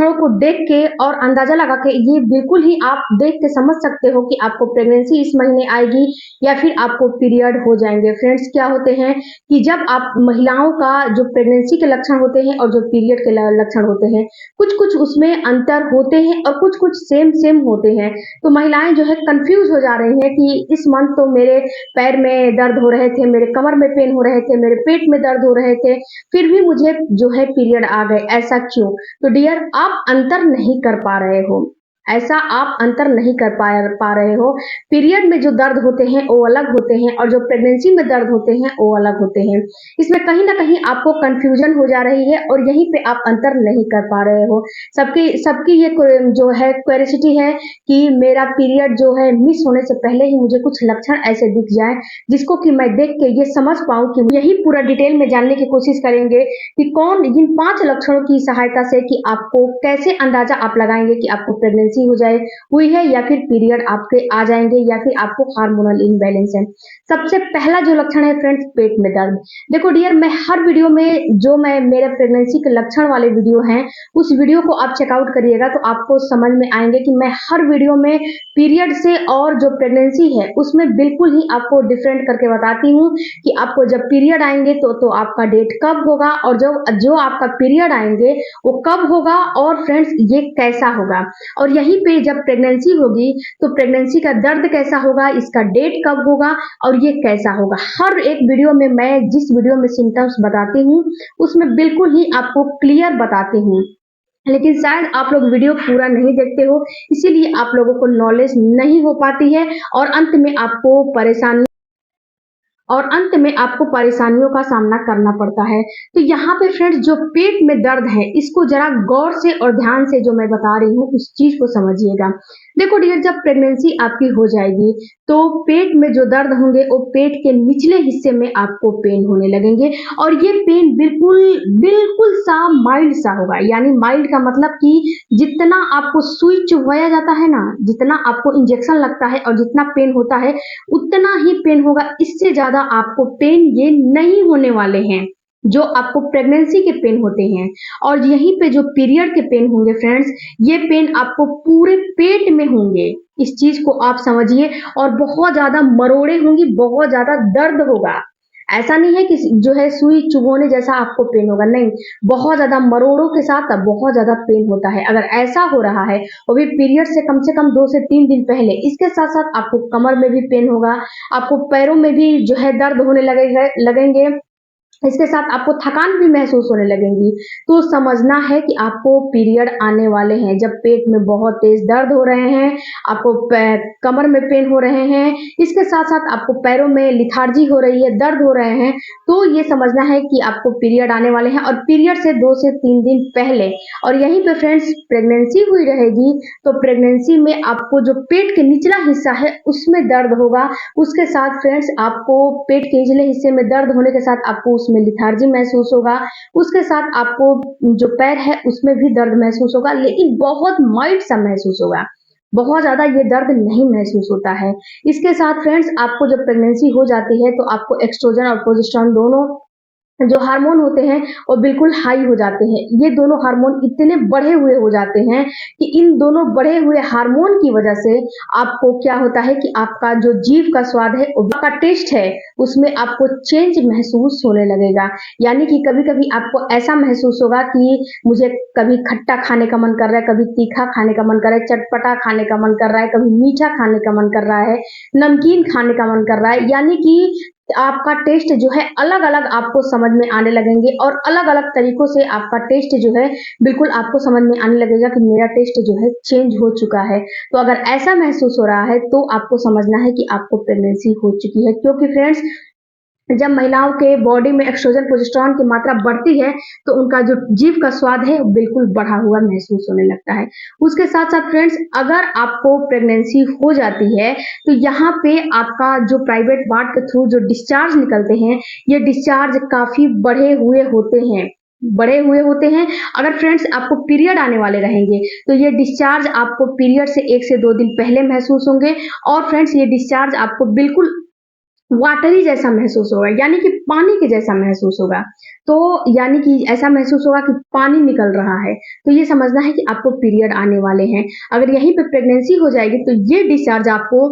लक्षणों को देख के और अंदाजा लगा के ये बिल्कुल ही आप देख के समझ सकते हो कि आपको प्रेगनेंसी इस महीने आएगी या फिर आपको पीरियड हो जाएंगे। फ्रेंड्स, क्या होते हैं कि जब आप महिलाओं का जो प्रेगनेंसी के लक्षण होते हैं और जो पीरियड के लक्षण होते हैं, कुछ कुछ उसमें अंतर होते हैं और कुछ कुछ सेम सेम होते हैं। तो महिलाएं जो है कंफ्यूज हो जा रही हैं कि इस मंथ तो मेरे पैर में दर्द हो रहे थे, मेरे कमर में पेन हो रहे थे, मेरे पेट में दर्द हो रहे थे, फिर भी मुझे जो है पीरियड आ गए, ऐसा क्यों? तो डियर, आप अंतर नहीं कर पा रहे हो, ऐसा आप अंतर नहीं कर पा रहे हो। पीरियड में जो दर्द होते हैं वो अलग होते हैं और जो प्रेगनेंसी में दर्द होते हैं वो अलग होते हैं। इसमें कहीं ना कहीं आपको कंफ्यूजन हो जा रही है और यहीं पे आप अंतर नहीं कर पा रहे हो। सबकी सबकी ये जो है क्यूरियोसिटी है कि मेरा पीरियड जो है मिस होने से पहले ही मुझे कुछ लक्षण ऐसे दिख जाए जिसको कि मैं देख के ये समझ पाऊं कि यही पूरा डिटेल में जानने की कोशिश करेंगे कि कौन इन 5 लक्षणों की सहायता से कि आपको कैसे अंदाजा आप लगाएंगे कि आपको प्रेगनेंसी हो जाए हुई है या फिर पीरियड आपके आ जाएंगे या फिर आपको हार्मोनल इम्बैलेंस है। सबसे पहला जो लक्षण है फ्रेंड्स, पेट में दर्द। देखो डियर, मैं हर वीडियो में जो मैं मेरे प्रेगनेंसी के लक्षण वाले वीडियो हैं उस वीडियो को आप चेकआउट करिएगा तो आपको समझ में आएंगे कि मैं हर वीडियो में पीरियड से और जो प्रेगनेंसी है उसमें बिल्कुल ही आपको डिफरेंट करके बताती हूँ कि आपको जब पीरियड आएंगे तो आपका डेट कब होगा और जो आपका पीरियड आएंगे वो कब होगा और फ्रेंड्स ये कैसा होगा, और यहीं पे जब प्रेगनेंसी होगी तो प्रेगनेंसी का दर्द कैसा होगा, इसका डेट कब होगा और ये कैसा होगा। हर एक वीडियो में मैं जिस वीडियो में सिम्टम्स बताती हूँ उसमें बिल्कुल ही आपको क्लियर बताती हूँ, लेकिन शायद आप लोग वीडियो पूरा नहीं देखते हो, इसीलिए आप लोगों को नॉलेज नहीं हो पाती है और अंत में आपको परेशानियों का सामना करना पड़ता है। तो यहाँ पे फ्रेंड्स, जो पेट में दर्द है इसको जरा गौर से और ध्यान से जो मैं बता रही हूँ उस चीज को समझिएगा। देखो डियर, जब प्रेगनेंसी आपकी हो जाएगी तो पेट में जो दर्द होंगे वो पेट के निचले हिस्से में आपको पेन होने लगेंगे और ये पेन बिल्कुल बिल्कुल सा माइल्ड सा होगा। यानी माइल्ड का मतलब कि जितना आपको सुई चुभवाया जाता है ना, जितना आपको इंजेक्शन लगता है और जितना पेन होता है उतना ही पेन होगा, इससे ज्यादा आपको पेन ये नहीं होने वाले हैं जो आपको प्रेगनेंसी के पेन होते हैं। और यहीं पे जो पीरियड के पेन होंगे फ्रेंड्स, ये पेन आपको पूरे पेट में होंगे, इस चीज को आप समझिए, और बहुत ज्यादा मरोड़े होंगी, बहुत ज्यादा दर्द होगा। ऐसा नहीं है कि जो है सुई चुभोने जैसा आपको पेन होगा, नहीं, बहुत ज्यादा मरोड़ों के साथ बहुत ज्यादा पेन होता है। अगर ऐसा हो रहा है वो भी पीरियड से कम 2 से 3 दिन पहले, इसके साथ साथ आपको कमर में भी पेन होगा, आपको पैरों में भी जो है दर्द होने लगेंगे, इसके साथ आपको थकान भी महसूस होने लगेगी, तो समझना है कि आपको पीरियड आने वाले हैं। जब पेट में बहुत तेज दर्द हो रहे हैं, आपको कमर में पेन हो रहे हैं, इसके साथ साथ आपको पैरों में लिथार्जी हो रही है, दर्द हो रहे हैं, तो ये समझना है कि आपको पीरियड आने वाले हैं और पीरियड से 2 से 3 दिन पहले। और यहीं पे फ्रेंड्स, प्रेगनेंसी हुई रहेगी तो प्रेगनेंसी में आपको जो पेट के निचला हिस्सा है उसमें दर्द होगा, उसके साथ फ्रेंड्स आपको पेट के निचले हिस्से में दर्द होने के साथ आपको में लिथार्जी महसूस होगा, उसके साथ आपको जो पैर है उसमें भी दर्द महसूस होगा, लेकिन बहुत माइल्ड सा महसूस होगा, बहुत ज्यादा ये दर्द नहीं महसूस होता है। इसके साथ फ्रेंड्स, आपको जब प्रेगनेंसी हो जाती है तो आपको एस्ट्रोजन और प्रोजेस्टेरोन दोनों जो हार्मोन होते हैं वो बिल्कुल हाई हो जाते हैं। ये दोनों हार्मोन इतने बढ़े हुए हो जाते हैं कि इन दोनों बढ़े हुए हार्मोन की वजह से आपको क्या होता है कि आपका जो जीभ का स्वाद है, आपका टेस्ट है, उसमें आपको चेंज महसूस होने लगेगा। यानी कि कभी कभी आपको ऐसा महसूस होगा कि मुझे कभी खट्टा खाने का मन कर रहा है, कभी तीखा खाने का मन कर रहा है, चटपटा खाने का मन कर रहा है, कभी मीठा खाने का मन कर रहा है, नमकीन खाने का मन कर रहा है। यानी कि आपका टेस्ट जो है अलग अलग आपको समझ में आने लगेंगे और अलग अलग तरीकों से आपका टेस्ट जो है बिल्कुल आपको समझ में आने लगेगा कि मेरा टेस्ट जो है चेंज हो चुका है। तो अगर ऐसा महसूस हो रहा है तो आपको समझना है कि आपको प्रेगनेंसी हो चुकी है, क्योंकि फ्रेंड्स, जब महिलाओं के बॉडी में एस्ट्रोजन प्रोजेस्टेरोन की मात्रा बढ़ती है तो उनका जो जीभ का स्वाद है बिल्कुल बढ़ा हुआ महसूस होने लगता है। उसके साथ साथ फ्रेंड्स, अगर आपको प्रेगनेंसी हो जाती है तो यहाँ पे आपका जो प्राइवेट पार्ट के थ्रू जो डिस्चार्ज निकलते हैं, ये डिस्चार्ज काफी बढ़े हुए होते हैं। अगर फ्रेंड्स आपको पीरियड आने वाले रहेंगे तो ये डिस्चार्ज आपको पीरियड से 1 से 2 दिन पहले महसूस होंगे और फ्रेंड्स ये डिस्चार्ज आपको बिल्कुल वाटरी जैसा महसूस होगा, यानी कि पानी के जैसा महसूस होगा। तो यानी कि ऐसा महसूस होगा कि पानी निकल रहा है। तो ये समझना है कि आपको पीरियड आने वाले हैं। अगर यहीं पे प्रेगनेंसी हो जाएगी तो ये डिस्चार्ज आपको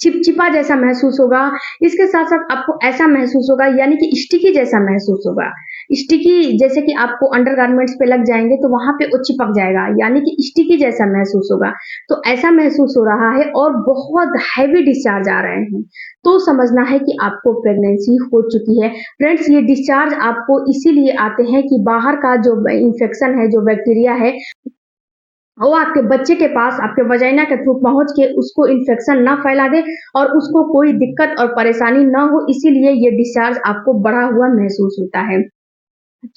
चिपचिपा जैसा महसूस होगा। इसके साथ-साथ आपको ऐसा महसूस होगा, यानी कि स्टिकी जैसा महसूस होगा। स्टिकी जैसे कि आपको अंडरगारमेंट्स पे लग जाएँगे तो वहाँ पे वो चिपक जाएगा, यानी कि स्टिकी जैसा महसूस होगा। तो ऐसा महसूस हो रहा है और बहुत हेवी डिस्चार्ज आ रहे हैं। तो समझना है कि आपको प्रेगनेंसी हो चुकी है। फ्रेंड्स, ये डिस्चार्ज आपको इसीलिए आते हैं कि बाहर का जो इन्फेक्शन है, जो बैक्टीरिया है, वो आपके बच्चे के पास आपके वजाइना के थ्रू पहुँच के उसको इन्फेक्शन ना फैला दे और उसको कोई दिक्कत और परेशानी ना हो, इसीलिए ये डिस्चार्ज आपको बढ़ा हुआ महसूस होता है।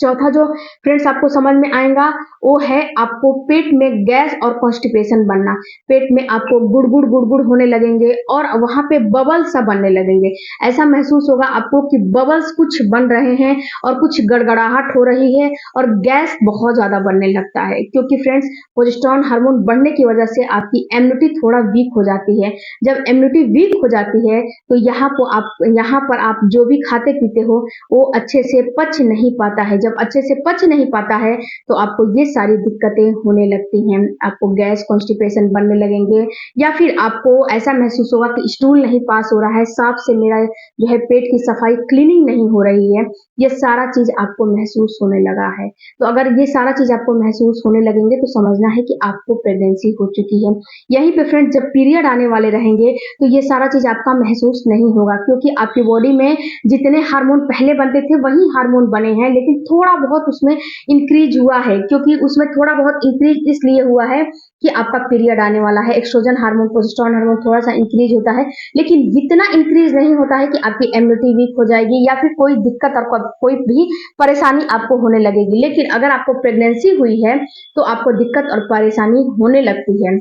चौथा जो फ्रेंड्स आपको समझ में आएगा, वो है आपको पेट में गैस और कॉन्स्टिपेशन बनना। पेट में आपको गुड़गुड़ गुड़गुड़ होने लगेंगे और वहाँ पे बबल्स सा बनने लगेंगे। ऐसा महसूस होगा आपको कि बबल्स कुछ बन रहे हैं और कुछ गड़गड़ाहट हो रही है और गैस बहुत ज़्यादा बनने लगता है, क्योंकि फ्रेंड्स प्रोजेस्टेरोन हार्मोन बढ़ने की वजह से आपकी इम्यूनिटी थोड़ा वीक हो जाती है। जब इम्यूनिटी वीक हो जाती है तो यहाँ पर आप जो भी खाते पीते हो वो अच्छे से पच नहीं पाता है। जब अच्छे से पच नहीं पाता है तो आपको ये सारी दिक्कतें होने लगती हैं। आपको गैस, कॉन्स्टिपेशन बनने लगेंगे या फिर आपको ऐसा महसूस होगा कि स्टूल नहीं पास हो रहा है, साफ से मेरा जो है पेट की सफाई, क्लीनिंग नहीं हो रही है। ये सारा चीज़ आपको महसूस होने लगा है। तो अगर ये सारा चीज़ आपको महसूस होने लगेंगे तो समझना है कि आपको प्रेगनेंसी हो चुकी है। यहीं पे फ्रेंड्स जब पीरियड आने वाले रहेंगे तो ये सारा चीज़ आपका महसूस नहीं होगा, क्योंकि आपकी बॉडी में जितने हार्मोन पहले बनते थे वही हार्मोन बने हैं, लेकिन थोड़ा बहुत उसमें इंक्रीज हुआ है, क्योंकि उसमें थोड़ा बहुत इंक्रीज इसलिए हुआ है कि आपका पीरियड आने वाला है। एस्ट्रोजन हार्मोन, प्रोजेस्टेरोन हार्मोन थोड़ा सा इंक्रीज होता है, लेकिन इतना इंक्रीज नहीं होता है कि आपकी इम्यूनिटी वीक हो जाएगी या फिर कोई दिक्कत और कोई भी परेशानी आपको होने लगेगी। लेकिन अगर आपको प्रेगनेंसी हुई है तो आपको दिक्कत और परेशानी होने लगती है।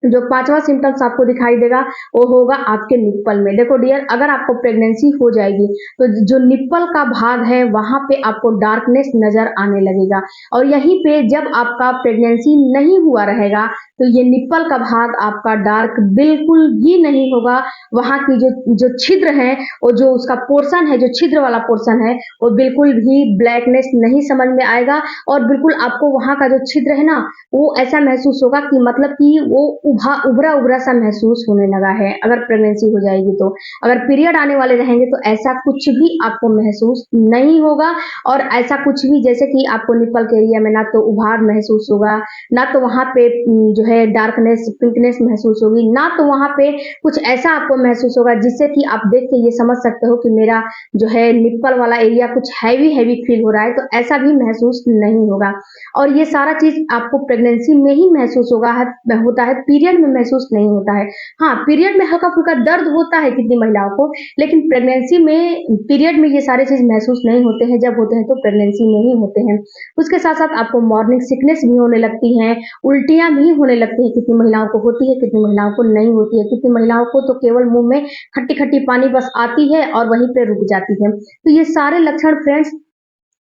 जो पांचवा सिम्टम्स आपको दिखाई देगा वो होगा आपके निप्पल में। देखो डियर, अगर आपको प्रेगनेंसी हो जाएगी तो जो निप्पल का भाग है वहां पे आपको डार्कनेस नजर आने लगेगा और यहीं पे जब आपका प्रेगनेंसी नहीं हुआ रहेगा तो ये निप्पल का भाग आपका डार्क बिल्कुल भी नहीं होगा। वहां की जो जो छिद्र है और जो उसका पोर्शन है, जो छिद्र वाला पोर्शन है, वो बिल्कुल भी ब्लैकनेस नहीं समझ में आएगा और बिल्कुल आपको वहां का जो छिद्र है ना, वो ऐसा महसूस होगा कि मतलब कि वो उभरा उभरा सा महसूस होने लगा है। अगर प्रेगनेंसी हो जाएगी तो अगर पीरियड आने वाले रहेंगे तो ऐसा कुछ भी आपको महसूस नहीं होगा और ऐसा कुछ भी जैसे कि आपको निप्पल के एरिया में ना तो उभार महसूस होगा, ना तो वहां पे जो है डार्कनेस, पिंकनेस महसूस होगी, ना तो वहां पे कुछ ऐसा आपको महसूस होगा जिससे कि आप देख के ये समझ सकते हो कि मेरा जो है निप्पल वाला एरिया कुछ हैवी हैवी फील हो रहा है। तो ऐसा भी महसूस नहीं होगा और ये सारा चीज आपको प्रेगनेंसी में ही महसूस होता है, पीरियड में महसूस नहीं होता है। हाँ, पीरियड में हल्का फुल्का दर्द होता है कितनी महिलाओं को, लेकिन प्रेगनेंसी में, पीरियड में ये सारे चीज महसूस नहीं होते हैं। जब होते हैं तो प्रेगनेंसी में ही होते हैं। उसके साथ साथ आपको मॉर्निंग सिकनेस भी होने लगती है, उल्टियां भी होने लगती है। कितनी महिलाओं को होती है, कितनी महिलाओं को नहीं होती है। कितनी महिलाओं को तो केवल मुंह में खट्टी खट्टी पानी बस आती है और वहीं पे रुक जाती है। तो ये सारे लक्षण फ्रेंड्स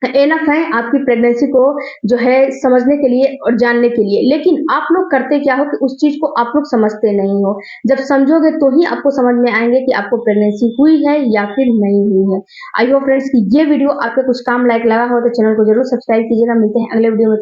एनफ है आपकी प्रेगनेंसी को जो है समझने के लिए और जानने के लिए। लेकिन आप लोग करते क्या हो कि उस चीज को आप लोग समझते नहीं हो। जब समझोगे तो ही आपको समझ में आएंगे कि आपको प्रेगनेंसी हुई है या फिर नहीं हुई है। आई होप फ्रेंड्स कि ये वीडियो आपके कुछ काम लायक लगा हो तो चैनल को जरूर सब्सक्राइब कीजिएगा। मिलते हैं अगले वीडियो में।